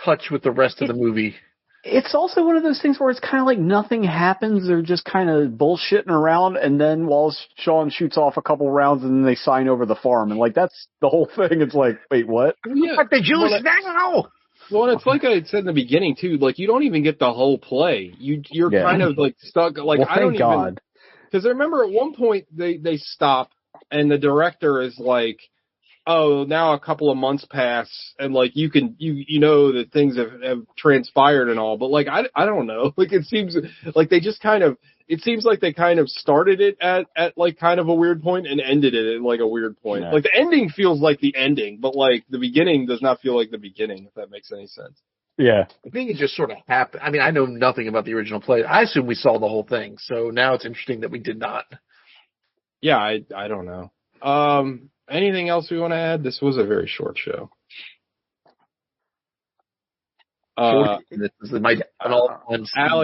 touch with the rest of the movie. It's also one of those things where it's kind of like nothing happens. They're just kind of bullshitting around, and then Wallace Shawn shoots off a couple rounds, and then they sign over the farm, and like that's the whole thing. It's like, wait, what? What the Jews now? Well, it's like I said in the beginning too. Like you don't even get the whole play. You're kind of like stuck. Like I don't even because I remember at one point they stop, and the director is like, oh, now a couple of months pass, and like you know that things have transpired and all, but like I don't know. Like it seems like they just seems like they kind of started it at like kind of a weird point and ended it at like a weird point. Yeah. Like the ending feels like the ending, but like the beginning does not feel like the beginning, if that makes any sense. Yeah. I think it just sort of happened. I mean, I know nothing about the original play. I assume we saw the whole thing, so now it's interesting that we did not. Yeah, I don't know. Anything else we want to add? This was a very short show. Alec,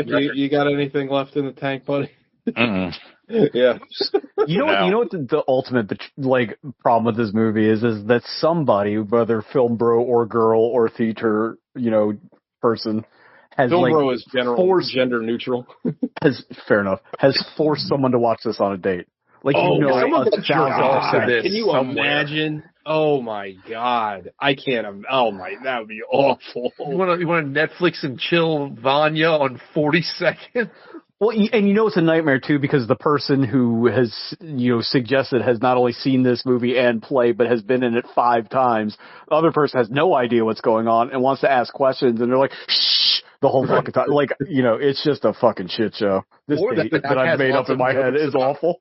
you got anything left in the tank, buddy? Yeah. You know what the ultimate problem with this movie is that somebody, whether film bro or girl or theater, person, has film bro is gender neutral. has forced someone to watch this on a date. Like, can you imagine? Oh my God. I can't. Oh my, that would be awful. You want to Netflix and chill Vanya on 40 seconds? Well, and it's a nightmare too, because the person who has, suggested has not only seen this movie and play, but has been in it 5 times. The other person has no idea what's going on and wants to ask questions, and they're like, shh, the whole fucking time. Like, it's just a fucking shit show. This date that I've made up in my head is awful.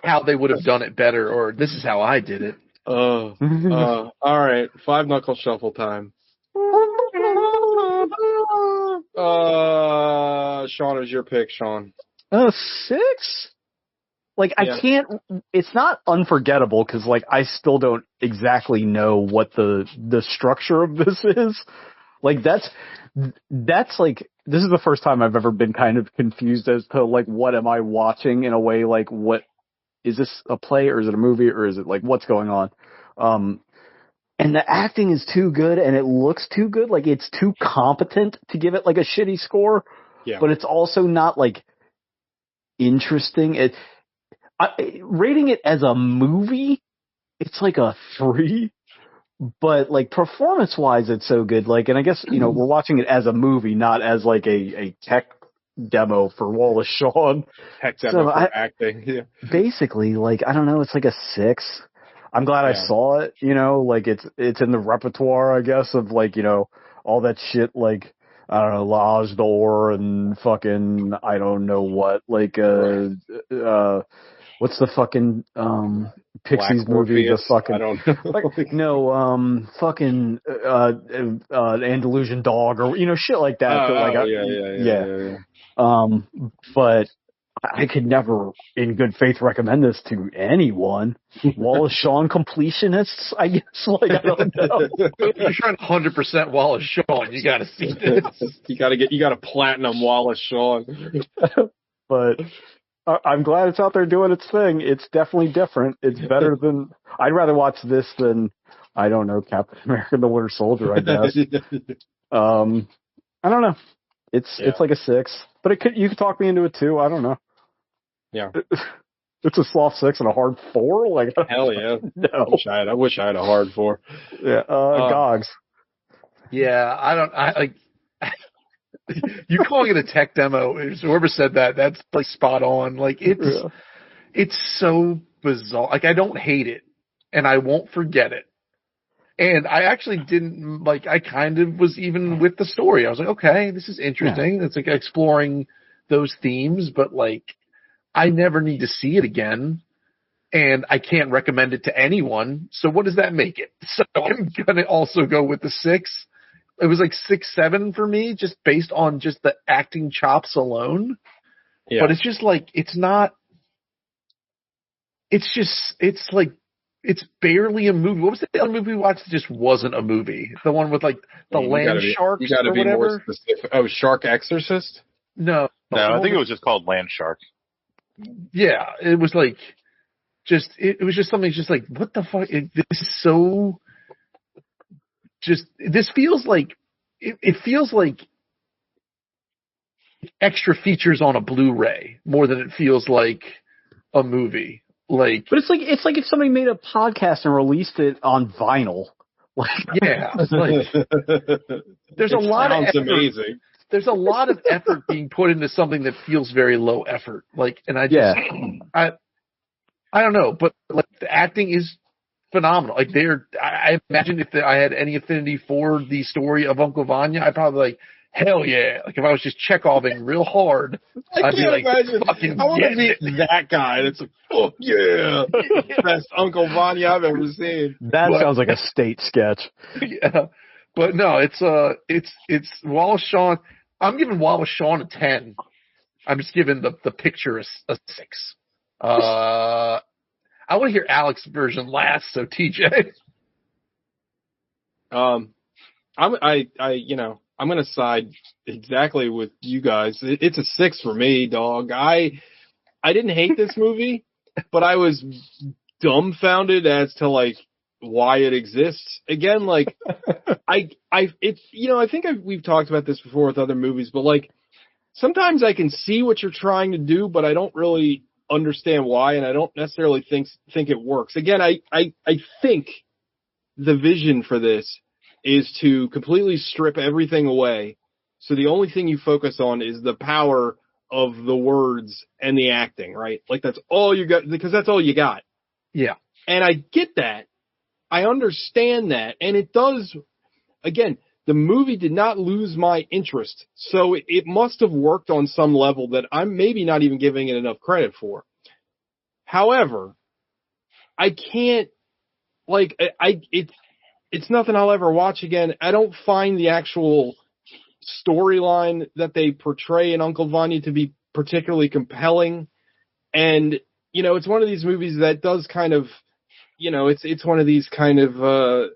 How they would have done it better, or this is how I did it. All right. 5 knuckle shuffle time. Sean, is your pick, Sean? 6? Like, I can't, it's not unforgettable, because, like, I still don't exactly know what the structure of this is. Like, that's like, this is the first time I've ever been kind of confused as to, like, what am I watching in a way, like, what, is this a play, or is it a movie, or is it, like, what's going on? And the acting is too good, and it looks too good. Like, it's too competent to give it, like, a shitty score. Yeah. But it's also not, like, interesting. Rating it as a movie, it's like a 3. But, like, performance-wise, it's so good. Like, and I guess, we're watching it as a movie, not as, like, a tech demo for Wallace Shawn. Tech demo for acting, yeah. Basically, like, I don't know, it's like a 6. I'm glad I saw it, like it's in the repertoire, I guess, of like, all that shit, like, I don't know, L'Age d'Or and fucking, I don't know what, like, what's the fucking, Pixies Black movie, Morpheus? the fucking, I don't know. like, no, fucking, Andalusian Dog, or, shit like that. But I could never, in good faith, recommend this to anyone. Wallace Shawn completionists, I guess. Like, I don't know. If you're trying 100% Wallace Shawn, you got to see this. You got to platinum Wallace Shawn. But I'm glad it's out there doing its thing. It's definitely different. It's better than. I'd rather watch this than, I don't know, Captain America: The Winter Soldier, I guess. I don't know. It's like a 6, but you could talk me into it too. I don't know. Yeah. It's a soft 6 and a hard 4? Like, hell yeah. No. I wish I had a hard 4. Yeah. Gogs. Yeah, you calling it a tech demo, whoever said that, that's like spot on. Like, it's so bizarre. Like, I don't hate it, and I won't forget it. And I actually didn't, like, I kind of was even with the story. I was like, okay, this is interesting. Yeah. It's like exploring those themes, but like, I never need to see it again, and I can't recommend it to anyone. So what does that make it? So I'm going to also go with the 6. It was like 6-7 for me, just based on just the acting chops alone. Yeah. But it's just like, it's like, it's barely a movie. What was the other movie we watched that just wasn't a movie? The one with like the land sharks you gotta or be whatever? More specific. Oh, Shark Exorcist? No, I think it was just called Land Shark. Yeah, it was like it was just something just like, what the fuck? This feels like it feels like extra features on a Blu-ray more than it feels like a movie. Like, but it's like if somebody made a podcast and released it on vinyl. Like, yeah, like, there's a lot of effort. Amazing. There's a lot of effort being put into something that feels very low effort. Like, and I just, I don't know, but like the acting is phenomenal. Like, I imagine if I had any affinity for the story of Uncle Vanya, I'd probably like, hell yeah. Like, if I was just Chekhoving real hard, I'd be like, fucking, I want to be that guy. That's like, fuck yeah. Best Uncle Vanya I've ever seen. That sounds like a state sketch. Yeah. But no, it's Wallace Shawn. I'm giving Wallace Shawn a 10. I'm just giving the picture a 6. I want to hear Alex's version last, so TJ. I'm going to side exactly with you guys. It's a 6 for me, dog. I didn't hate this movie, but I was dumbfounded as to like why it exists. Again, like I think we've talked about this before with other movies, but like sometimes I can see what you're trying to do, but I don't really understand why, and I don't necessarily think it works. Again, I think the vision for this is to completely strip everything away. So the only thing you focus on is the power of the words and the acting, right? Like that's all you got, because that's all you got. Yeah. And I get that. I understand that. And it does, again, the movie did not lose my interest. So it must have worked on some level that I'm maybe not even giving it enough credit for. However, I can't, like, it's nothing I'll ever watch again. I don't find the actual storyline that they portray in Uncle Vanya to be particularly compelling. And, you know, it's one of these movies that does kind of, you know, it's one of these kind of,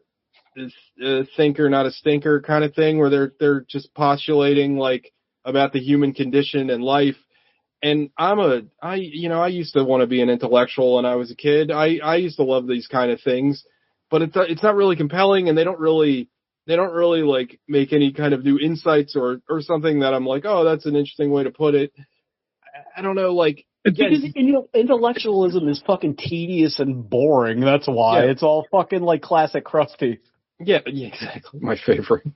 thinker, not a stinker kind of thing where they're just postulating like about the human condition and life. And I used to want to be an intellectual when I was a kid. I used to love these kind of things, but it's not really compelling, and they don't really like make any kind of new insights or something that I'm like, oh, that's an interesting way to put it. I don't know, like, because intellectualism is fucking tedious and boring. That's why it's all fucking like classic Krusty. Yeah, exactly. My favorite.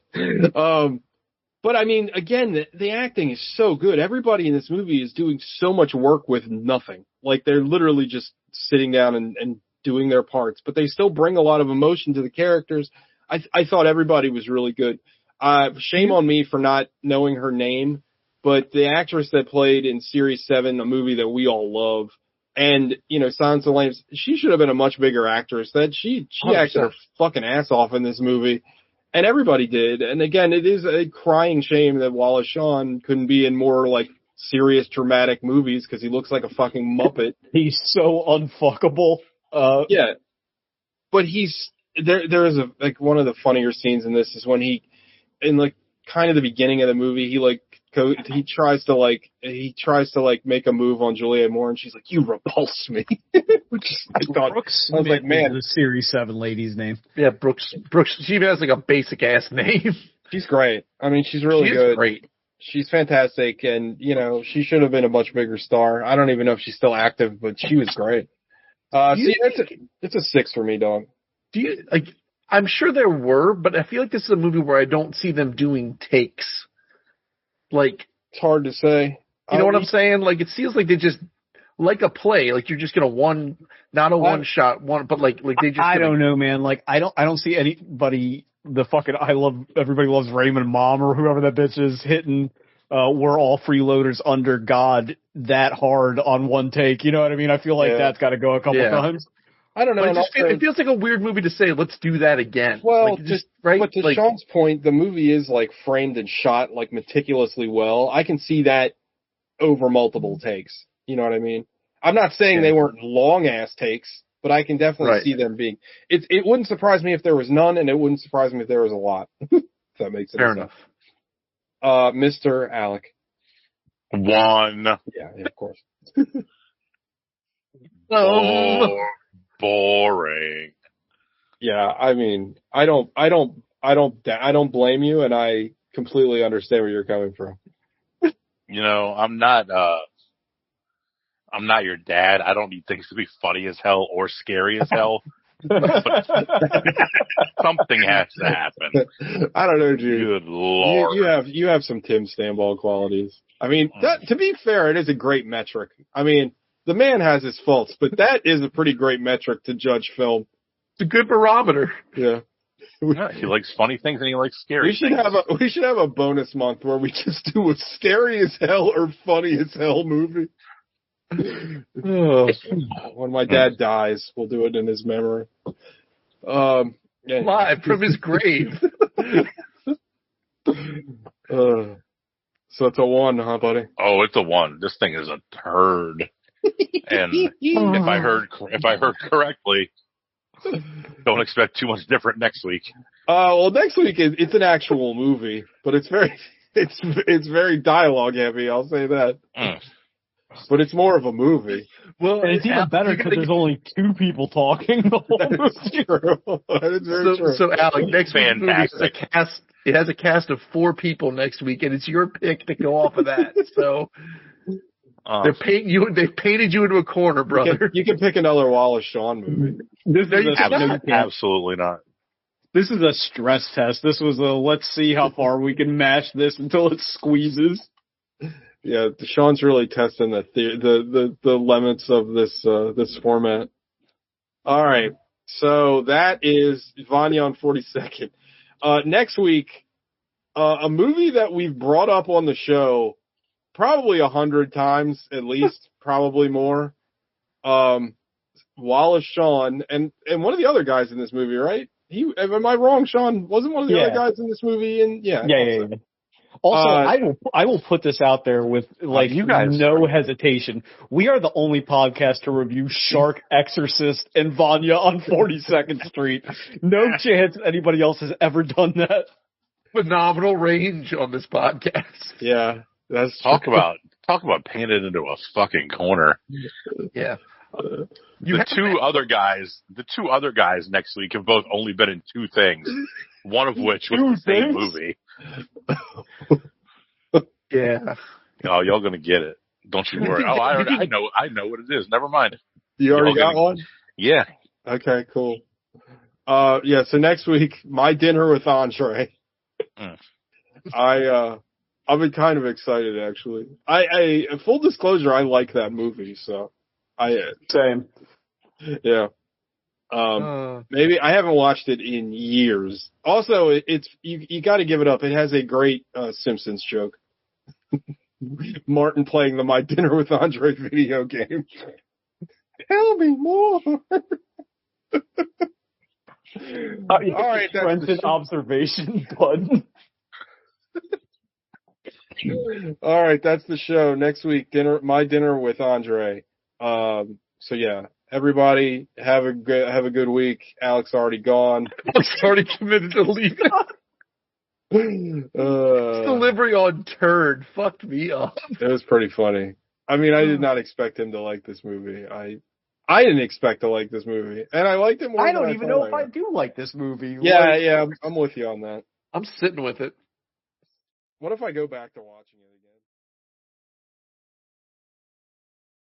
But I mean, again, the acting is so good. Everybody in this movie is doing so much work with nothing. Like they're literally just sitting down and doing their parts, but they still bring a lot of emotion to the characters. I thought everybody was really good. Shame on me for not knowing her name, but the actress that played in Series 7, a movie that we all love, and, you know, Silence of the Lambs, she should have been a much bigger actress. That she acted her fucking ass off in this movie. And everybody did. And again, it is a crying shame that Wallace Shawn couldn't be in more like serious dramatic movies because he looks like a fucking Muppet. He's so unfuckable. Yeah. But there is one of the funnier scenes in this is when he, in like kind of the beginning of the movie, he tries to make a move on Julianne Moore, and she's like, "You repulse me." Which I thought, Brooks I was like, man, the Series 7 lady's name. Yeah, Brooks. She even has like a basic ass name. She's great. I mean, she's really good. Great. She's fantastic, and you know, she should have been a much bigger star. I don't even know if she's still active, but she was great. It's a 6 for me, dog. Do you like? I'm sure there were, but I feel like this is a movie where I don't see them doing takes. Like, it's hard to say. You know what I'm saying? Like, it feels like they just, like a play, like you're just gonna one shot, but like they just. I don't know, man. Like, I don't see anybody. The fucking everybody loves Raymond mom or whoever that bitch is hitting. We're all freeloaders under God that hard on one take. You know what I mean? I feel like that's got to go a couple times. I don't know. It feels like a weird movie to say, let's do that again. Well, like, right? But to Sean's point, the movie is like framed and shot like meticulously well. I can see that over multiple takes. You know what I mean? I'm not saying they weren't long ass takes, but I can definitely see them being. It wouldn't surprise me if there was none, and it wouldn't surprise me if there was a lot. If that makes sense. Fair enough. Mr. Alec. 1. Yeah, of course. Boring. Yeah, I mean, I don't blame you, and I completely understand where you're coming from. You know, I'm not your dad. I don't need things to be funny as hell or scary as hell. But something has to happen. I don't know, dude. Good Lord. You have some Tim Stanball qualities. I mean, to be fair, it is a great metric. I mean, the man has his faults, but that is a pretty great metric to judge film. It's a good barometer. Yeah. He likes funny things and he likes scary things. We should have a bonus month where we just do a scary as hell or funny as hell movie. When my dad dies, we'll do it in his memory. Live from his grave. So it's a 1, huh, buddy? Oh, it's a 1. This thing is a turd. And if I heard correctly, don't expect too much different next week. Well, next week it's an actual movie, but it's very dialogue heavy. I'll say that. But it's more of a movie. Well, and it's even better because there's only 2 people talking the whole movie. That is very true. So Alec, next week's movie has a cast of 4 people next week, and it's your pick to go off of that. So they've painted you into a corner, brother. You can pick another Wallace Shawn movie. Absolutely not. This is a stress test. This was let's see how far we can mash this until it squeezes. Yeah, Sean's really testing the limits of this format. All right, so that is Vanya on 42nd. Next week, a movie that we've brought up on the show probably 100 times at least, probably more. Wallace Shawn and one of the other guys in this movie, right? Am I wrong, Sean? Wasn't one of the other guys in this movie? And yeah. Also, I will put this out there with you guys no hesitation. We are the only podcast to review Shark Exorcist and Vanya on 42nd Street. No chance anybody else has ever done that. Phenomenal range on this podcast. Yeah, that's talk about painted into a fucking corner. Yeah. The two other guys next week have both only been in two things, one of which was the same movie. Yeah. Oh, y'all gonna get it. Don't you worry. Oh, I know what it is. Never mind. You already got one? Yeah. Okay, cool. Yeah, so next week, My Dinner with Andre. I've been kind of excited, actually. I full disclosure, I like that movie, so same. Yeah. Maybe I haven't watched it in years. Also, it's you got to give it up. It has a great Simpsons joke. Martin playing the My Dinner with Andre video game. Tell me more. All right, that's an observation button. All right, that's the show. Next week, My Dinner with Andre. So yeah, everybody have a good week. Alex already gone. Alex already committed to leaving. Delivery on turd fucked me up. It was pretty funny. I mean, I did not expect him to like this movie. I didn't expect to like this movie, and I liked it more. I don't even know if I do like this movie. Yeah, I'm with you on that. I'm sitting with it. What if I go back to watching it?